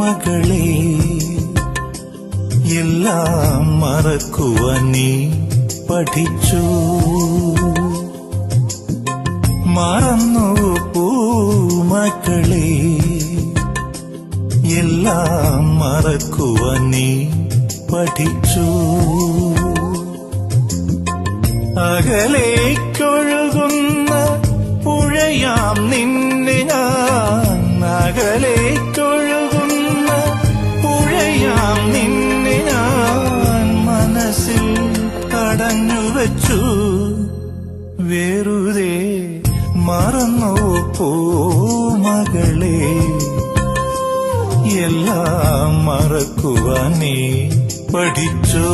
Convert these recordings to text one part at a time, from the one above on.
മകളെ എല്ലാം മറക്കുവാൻ നീ പഠിച്ചു. മറന്നു പൂമക്കളെ എല്ലാം മറക്കുവാൻ നീ പഠിച്ചു. അകലേക്കൊഴുകുന്ന പുഴയാം നിന്നെ ഞാൻ, അകലേക്കൊഴുകുന്ന പുഴയാം നിന്നെ ഞാൻ മനസ്സിൽ തടഞ്ഞു വച്ചു. വെറുതെ മറന്നു പൂമകളെ എല്ലാം മറക്കുവാൻ നീ പഠിച്ചോ.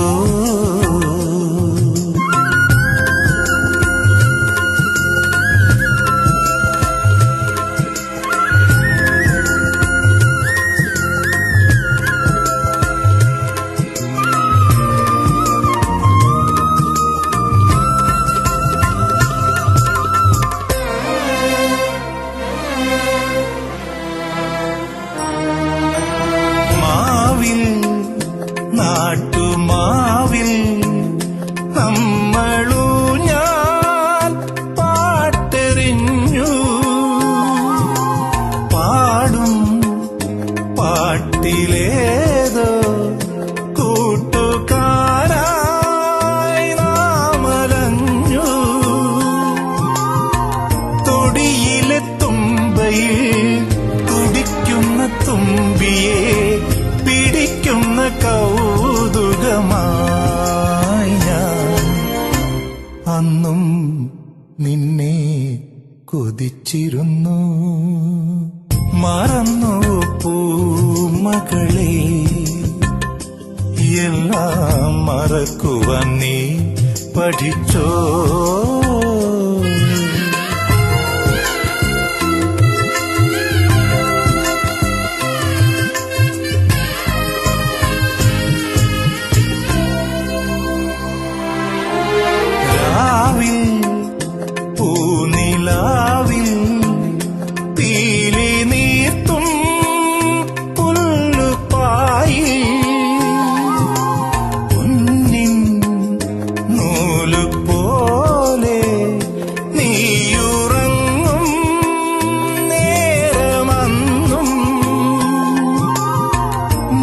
നാട്ടുമാവിൽ നമ്മളൂഞ്ഞാൽ പാട്ടെറിഞ്ഞു. പാടും പാട്ടിലേതോ കൂട്ടുകാരായി നാമലഞ്ഞു. തൊടിയിലെ തുമ്പയിൽ തുടിക്കുന്ന തുമ്പിയെ പിടിക്കുന്ന കൗതുകമായി ഞാൻ അന്നും നിന്നെ കൊതിച്ചിരുന്നു. മറന്നു പൂമകളെ എല്ലാം മറക്കുവാൻ നീ പഠിച്ചോ. പൂനിലാവിൽ തീലി നീർത്തും പുല്ലുപായി പൊന്നിൻ നൂലുപോലെ നീയുറങ്ങും നേരമന്നും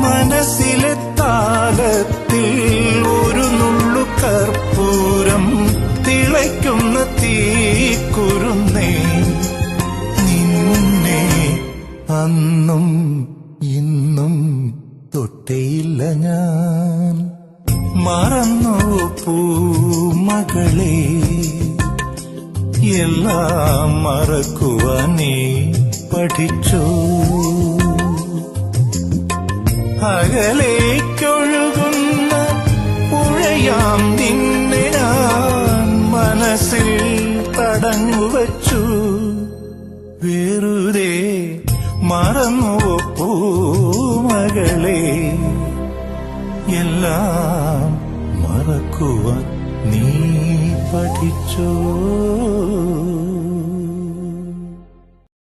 മനസ്സിലെ താളത്തിൽ ഒരു നുള്ളു കർപ്പൂരം തിളയ്ക്കുന്ന തീക്കുരുന്നേ നിന്നെ അന്നും ഇന്നും തൊട്ടേയില്ല ഞാൻ. മറന്നു പൂമകളെ എല്ലാം മറക്കുവാൻ നീ പഠിച്ചോ. അകലേക്കൊഴുകുന്ന പുഴയാം നിന്നെ ഞാൻ മനസ്സിൽ തടഞ്ഞു വച്ചു. വെറുതെ മറന്നു പൂമകളെ എല്ലാം മറക്കുവാൻ നീ പഠിച്ചോ.